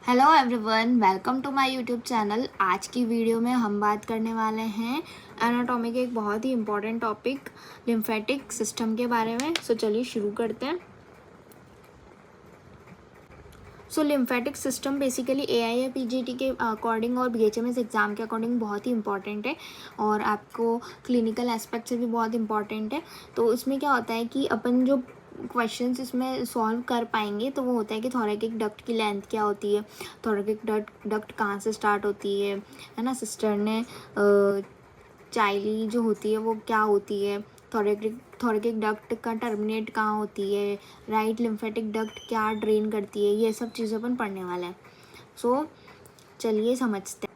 Hello everyone, welcome to my YouTube channel. आज की video में हम बात करने वाले हैं एनाटॉमी के एक बहुत ही इम्पॉर्टेंट टॉपिक लिम्फेटिक सिस्टम के बारे में। चलिए शुरू करते हैं। लिम्फेटिक सिस्टम बेसिकली AIA-PGT के अकॉर्डिंग और BHMS एग्ज़ाम के अकॉर्डिंग बहुत ही इंपॉर्टेंट है और आपको क्लिनिकल एस्पेक्ट से भी बहुत इंपॉर्टेंट है। तो इसमें क्या होता है कि अपन जो क्वेश्चंस इसमें सॉल्व कर पाएंगे तो वो होता है कि थोरैकिक डक्ट की लेंथ क्या होती है, थोरैकिक डक्ट कहाँ से स्टार्ट होती है ना, सिस्टर्ने चाइली जो होती है वो क्या होती है, थोरैकिक डक्ट का टर्मिनेट कहाँ होती है, राइट लिम्फेटिक डक्ट क्या ड्रेन करती है, ये सब चीज़ें अपन पढ़ने वाले हैं। चलिए समझते हैं।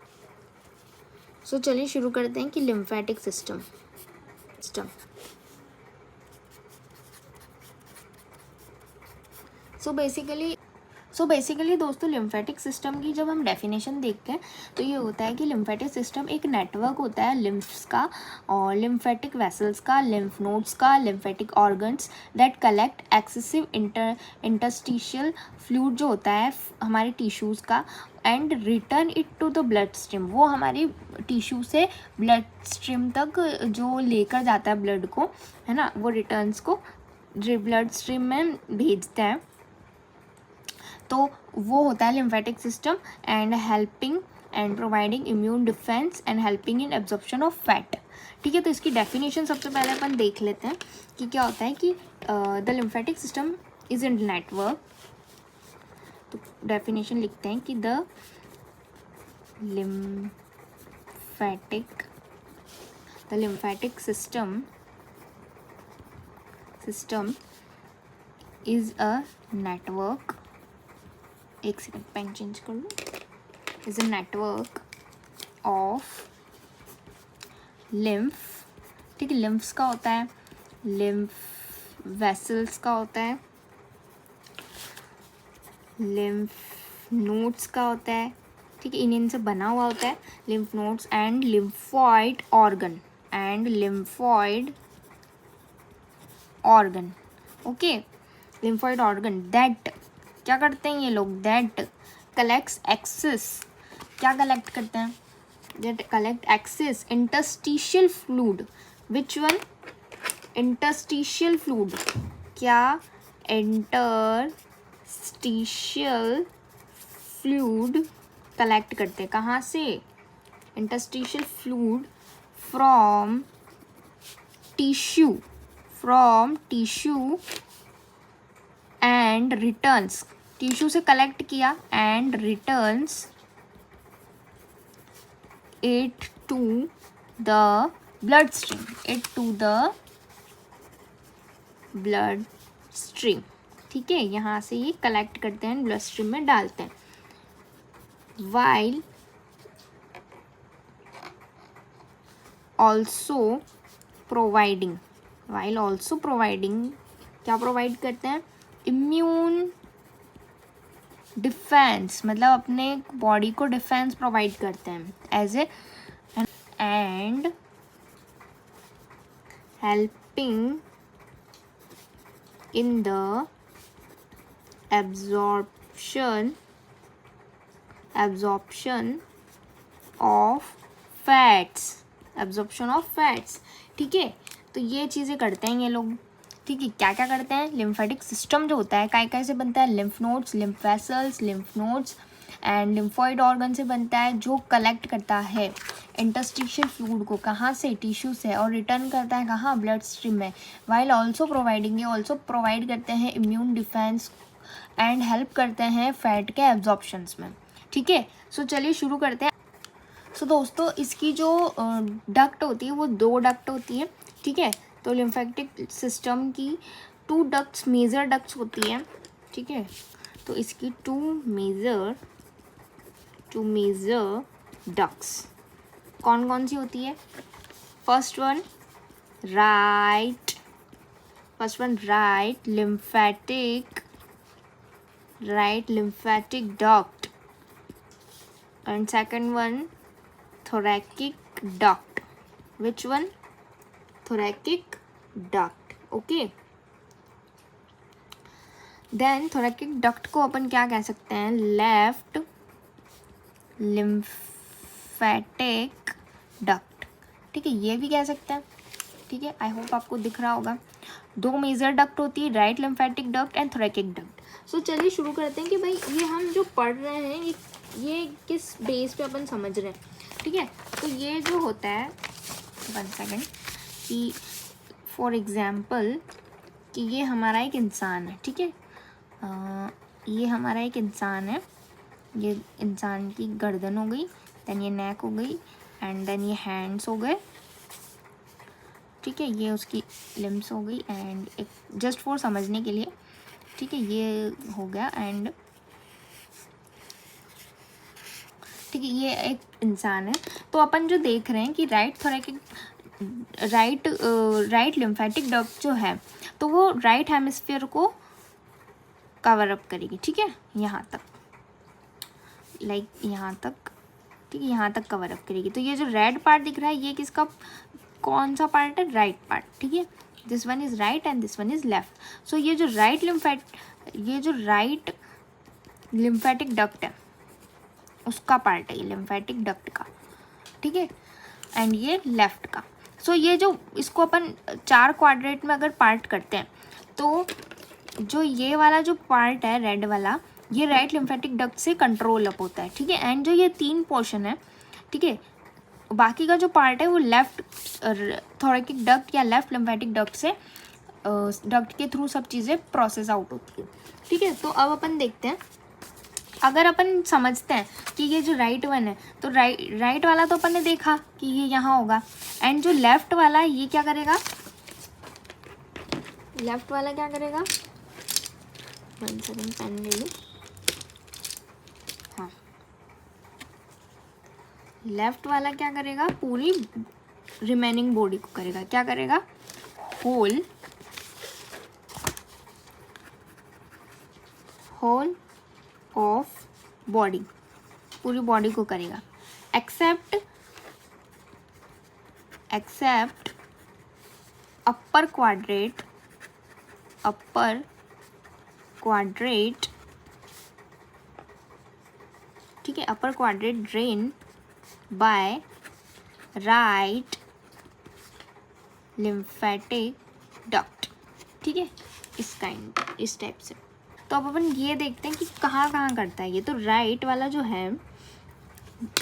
चलिए शुरू करते हैं कि लिम्फेटिक सिस्टम बेसिकली दोस्तों लिम्फेटिक सिस्टम की जब हम डेफिनेशन देखते हैं तो ये होता है कि लिम्फेटिक सिस्टम एक नेटवर्क होता है लिम्फ्स का और लिम्फेटिक वेसल्स का, लिम्फ नोड्स का, lymphatic organs that collect excessive interstitial fluid जो होता है हमारे टिश्यूज़ का and return it to the blood stream. वो हमारी टिश्यू से ब्लड स्ट्रीम तक जो लेकर जाता है ब्लड को, है ना, वो रिटर्न्स को ब्लड स्ट्रीम में भेजता है। तो वो होता है lymphatic system and helping and providing immune defence and helping in absorption of fat. ठीक है, तो इसकी डेफिनेशन सबसे पहले अपन देख लेते हैं कि क्या होता है कि the lymphatic system is in network. तो डेफिनेशन लिखते हैं कि the lymphatic system is a network, एक सेकंड पेन चेंज कर लो, is a network of lymph. ठीक है, लिम्फ्स का होता है, लिम्फ वेसल्स का होता है, लिम्फ नोड्स का होता है। ठीक है, इन्हीं से बना हुआ होता है lymph nodes and lymphoid organ okay, lymphoid organ that क्या करते हैं ये लोग, दैट कलेक्ट्स एक्सेस, क्या कलेक्ट करते हैं, that collect excess interstitial fluid. Which one? Interstitial fluid. क्या? इंटरस्टिशियल फ्लूइड कलेक्ट करते हैं कहाँ से? Interstitial fluid from tissue and returns, tissue से कलेक्ट किया and returns it to the blood stream. ठीक है, यहाँ से ये कलेक्ट करते हैं, ब्लड स्ट्रीम में डालते हैं। वाइल ऑल्सो प्रोवाइडिंग क्या प्रोवाइड करते हैं? इम्यून डिफेंस, मतलब अपने बॉडी को डिफेंस प्रोवाइड करते हैं as a and helping in the absorption of fats. ठीक है, तो ये चीज़ें करते हैं ये लोग। ठीक है, क्या क्या करते हैं? लिम्फेटिक सिस्टम जो होता है काय से बनता है? Lymph nodes, lymph vessels, lymph nodes and lymphoid organ से बनता है, जो कलेक्ट करता है इंटरस्टिशियल फ्लूइड को, कहाँ से? टिश्यू से, और रिटर्न करता है कहाँ? ब्लड स्ट्रीम में। वाइल ऑल्सो प्रोवाइड करते हैं इम्यून डिफेंस एंड हेल्प करते हैं फैट के एब्जॉर्प्शंस में। ठीक है, चलिए शुरू करते हैं। दोस्तों इसकी जो डक्ट होती है वो 2 डक्ट होती है। ठीक है, तो लिम्फेटिक सिस्टम की 2 डक्ट्स, मेजर डक्ट्स होती हैं। ठीक है, तो इसकी 2 मेजर डक्ट्स कौन कौन सी होती है? First one right lymphatic duct and second one thoracic duct. Which one? Thoracic duct. Okay, then thoracic duct को अपन क्या कह सकते हैं? लेफ्ट लिम्फेटिक डक्ट, ठीक है, ये भी कह सकते हैं, ठीक है। आई होप आपको दिख रहा होगा। दो मेजर डक्ट होती है, right lymphatic duct and thoracic duct. So चलिए शुरू करते हैं कि भाई ये हम जो पढ़ रहे हैं ये किस बेस पे अपन समझ रहे हैं, ठीक है। तो ये जो होता है, 1 सेकेंड, कि फॉर एग्जाम्पल कि ये हमारा एक इंसान है, ठीक है। ये हमारा एक इंसान है, ये इंसान की गर्दन हो गई, देन ये नेक हो गई, एंड देन ये हैंड्स हो गए, ठीक है। ये उसकी लिम्स हो गई, एंड एक जस्ट फॉर समझने के लिए, ठीक है, ये हो गया, एंड ठीक है, ये एक इंसान है। तो अपन जो देख रहे हैं कि राइट लिम्फेटिक डक्ट जो है तो वो राइट हेमिस्फीयर को कवर अप करेगी, ठीक है, यहाँ तक, लाइक यहाँ तक, ठीक है, यहाँ तक कवर अप करेगी। तो ये जो रेड पार्ट दिख रहा है ये किसका, कौन सा पार्ट है, राइट पार्ट, ठीक है। This one is right and this one is left. So ये जो राइट लिम्फेटिक डक्ट है उसका पार्ट है ये लिम्फेटिक डक्ट का, ठीक है, एंड ये लेफ्ट का। सो ये जो इसको अपन 4 क्वाड्रेंट में अगर पार्ट करते हैं तो जो ये वाला जो पार्ट है रेड वाला, ये राइट लिम्फेटिक डक्ट से कंट्रोल अप होता है, ठीक है। एंड जो ये 3 पोर्शन है, ठीक है, बाकी का जो पार्ट है वो लेफ्ट थोरैकिक डक्ट या लेफ्ट लिम्फेटिक डक्ट से डक्ट के थ्रू सब चीज़ें प्रोसेस आउट होती है, ठीक है। तो अब अपन देखते हैं, अगर अपन समझते हैं कि ये जो राइट वन है तो राइट वाला तो अपन ने देखा कि ये यहाँ होगा, एंड जो लेफ्ट वाला है ये क्या करेगा, लेफ्ट वाला क्या करेगा, 1 सेकेंड पेन ले लो, हाँ, लेफ्ट वाला क्या करेगा, पूरी रिमेनिंग बॉडी को करेगा, क्या करेगा, होल ऑफ बॉडी, पूरी बॉडी को करेगा, एक्सेप्ट अपर क्वाड्रेट, ठीक है, upper quadrant drain by right lymphatic duct, ठीक है, इस टाइप से। तो अब अपन ये देखते हैं कि कहाँ कहाँ करता है ये। तो राइट वाला जो है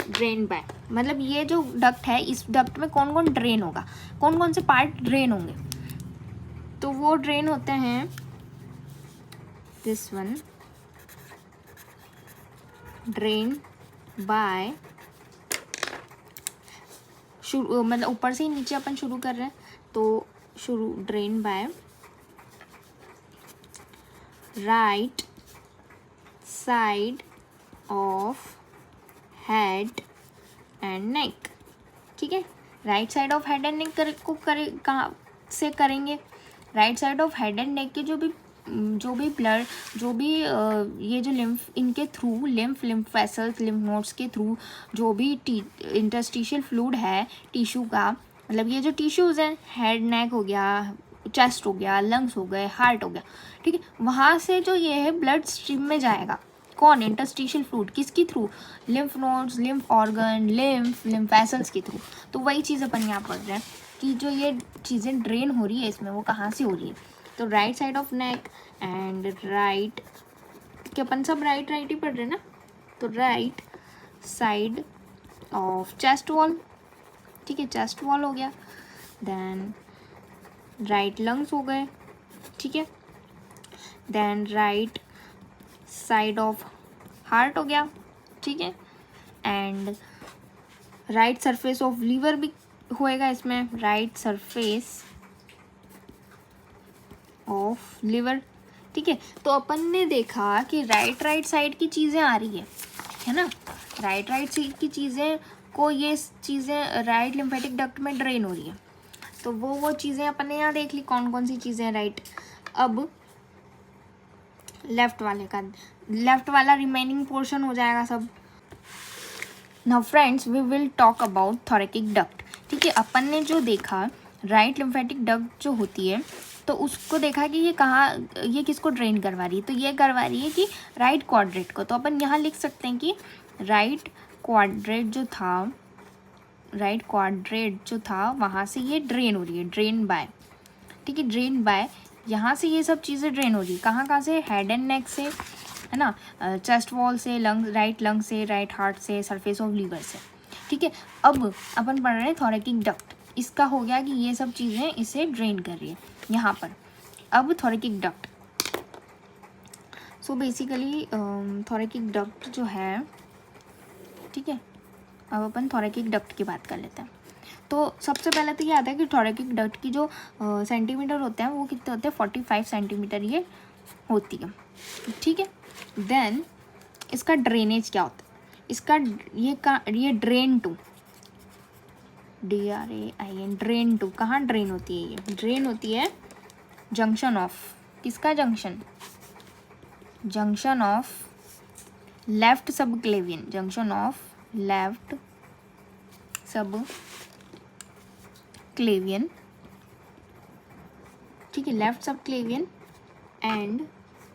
ड्रेन बाय, मतलब ये जो डक्ट है इस डक्ट में कौन कौन ड्रेन होगा, कौन कौन से पार्ट ड्रेन होंगे, तो वो ड्रेन होते हैं, दिस वन ड्रेन बाय, मतलब ऊपर से ही नीचे अपन शुरू कर रहे हैं, तो drain by right side of head and neck, ठीक है। Right side of head and neck कहाँ से करेंगे, right side of head and neck के जो भी ब्लड, जो भी ये जो लिम्फ, इनके through lymph vessels, lymph nodes के थ्रू जो भी इंटरस्टिशियल फ्लूइड है टिश्यू का, मतलब ये जो टिश्यूज़ हैं, हेड नेक हो गया, चेस्ट हो गया, लंग्स हो गए, हार्ट हो गया, ठीक है, वहाँ से जो ये है ब्लड स्ट्रीम में जाएगा, कौन, इंटरस्टिशियल फ्लूइड, किसके through, lymph nodes, lymph organ, lymph vessels के थ्रू। तो वही चीज़ अपन यहाँ पढ़ रहे हैं कि जो ये चीज़ें ड्रेन हो रही है इसमें, वो कहाँ से हो रही है। तो right side of neck and right, कि अपन सब राइट ही पढ़ रहे हैं ना, तो right side of chest wall, ठीक है, चेस्ट वॉल हो गया, देन राइट लंग्स हो गए, ठीक है, then right side of heart हो गया, ठीक है, and right surface of liver भी होएगा इसमें, राइट सरफेस ऑफ लिवर, ठीक है। तो अपन ने देखा कि राइट साइड की चीज़ें आ रही है ना, राइट साइड की चीज़ें को, ये चीज़ें राइट लिम्फेटिक डक्ट में ड्रेन हो रही है, तो वो चीज़ें अपन ने यहाँ देख ली कौन कौन सी चीज़ें हैं, राइट। अब लेफ्ट वाला रिमेनिंग पोर्शन हो जाएगा सब। Now friends, we will talk about thoracic duct, ठीक है। अपन ने जो देखा राइट लिम्फेटिक डक्ट जो होती है, तो उसको देखा कि ये किसको ड्रेन करवा रही है, तो ये करवा रही है कि राइट क्वाड्रेट को। तो अपन यहाँ लिख सकते हैं कि राइट क्वाड्रेट जो था, राइट, क्वाड्रेट जो था वहाँ से ये ड्रेन हो रही है, ड्रेन बाय, ठीक है, ड्रेन बाय, यहाँ से ये सब चीज़ें ड्रेन हो रही है, कहाँ से, हेड एंड नेक से, है ना, चेस्ट वॉल से, लंग, राइट लंग से, राइट हार्ट से, सरफेस ऑफ लीवर से, ठीक है। अब अपन पढ़ रहे हैं थोरैकिक डक्ट, इसका हो गया कि ये सब चीज़ें इसे ड्रेन कर रही है यहाँ पर। अब थोरैकिक डक्ट, सो बेसिकली थोरैकिक डक्ट जो है, ठीक है, अब अपन थोरैकिक डक्ट की बात कर लेते हैं। तो सबसे पहले तो ये आता है कि थोरैकिक डक्ट की जो सेंटीमीटर होते हैं वो कितने होते हैं, 45 सेंटीमीटर ये होती है, ठीक है। देन इसका ड्रेनेज क्या होता है, इसका ये drain to, DRAIN, drain to, कहाँ ड्रेन होती है, ये ड्रेन होती है जंक्शन ऑफ, किसका junction, junction of left subclavian, junction of left सब क्लेवियन, ठीक है, लेफ्ट सब क्लेवियन एंड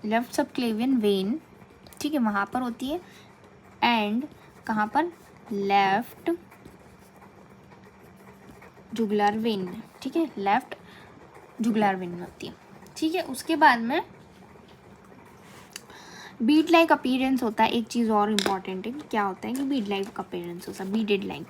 लेफ्ट सब क्लेवियन वेन, ठीक है, वहाँ पर होती है, एंड कहाँ पर, लेफ्ट जुगुलर वेन में, ठीक है, लेफ्ट जुगुलर वेन में होती है, ठीक है। उसके बाद में बीड लाइक अपीयरेंस होता है, एक चीज़ और इम्पॉर्टेंट है कि क्या होता है कि बीड लाइक अपीयरेंस होता है, beaded like,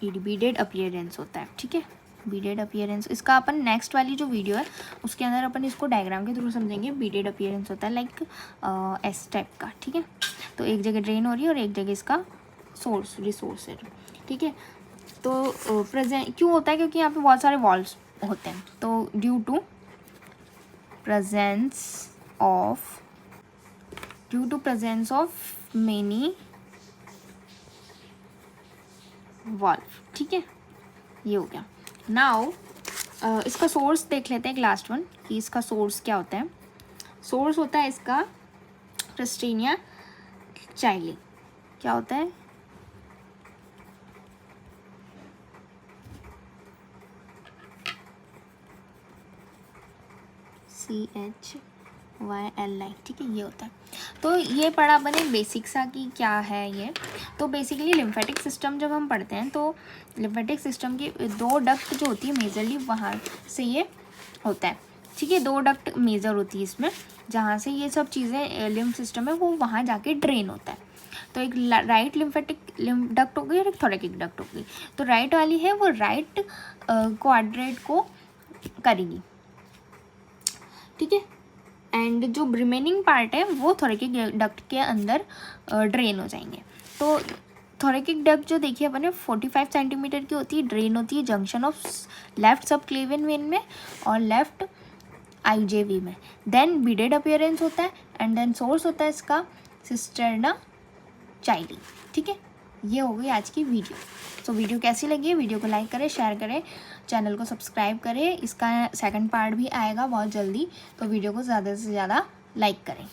BEAD, beaded appearance होता है, ठीक है, बीडेड अपीयरेंस। इसका अपन नेक्स्ट वाली जो वीडियो है उसके अंदर अपन इसको डायग्राम के थ्रू समझेंगे। बीडेड अपीयरेंस होता है लाइक एस टाइप का, ठीक है। तो एक जगह ड्रेन हो रही है और एक जगह इसका रिसोर्स है, ठीक है। तो प्रेजेंट क्यों होता है, क्योंकि यहाँ पे बहुत सारे वॉल्स होते हैं, तो due to presence of many valve, ठीक है, ये हो गया। नाउ इसका सोर्स देख लेते हैं, एक लास्ट वन, कि इसका सोर्स क्या होता है। सोर्स होता है इसका क्रिस्टीनिया चाइली, क्या होता है, CHYLI, ठीक है, ये होता है। तो ये पढ़ा बने बेसिक सा कि क्या है ये। तो बेसिकली लिम्फेटिक सिस्टम जब हम पढ़ते हैं तो लिम्फेटिक सिस्टम की 2 डक्ट जो होती है मेजरली वहाँ से ये होता है, ठीक है, 2 डक्ट मेजर होती है इसमें, जहाँ से ये सब चीज़ें लिम्फ सिस्टम है वो वहाँ जाके ड्रेन होता है। तो एक राइट लिम्फेटिक डक्ट हो गई और एक थोरैकिक डक्ट हो गई। तो राइट वाली है वो राइट क्वाड्रेट को करेगी, ठीक है, एंड जो रिमेनिंग पार्ट है वो थोरैकिक डक्ट के अंदर ड्रेन हो जाएंगे। तो थोरैकिक डक्ट जो देखिए अपने 45 सेंटीमीटर की होती है, ड्रेन होती है जंक्शन ऑफ लेफ्ट सब क्लेवियन वेन में और लेफ्ट IJV में। देन बीडेड अपीयरेंस होता है एंड देन सोर्स होता है इसका सिस्टर्ना चाइली, ठीक है। ये हो गई आज की वीडियो। तो वीडियो कैसी लगी, वीडियो को लाइक करें, शेयर करें, चैनल को सब्सक्राइब करें। इसका सेकंड पार्ट भी आएगा बहुत जल्दी, तो वीडियो को ज़्यादा से ज़्यादा लाइक करें।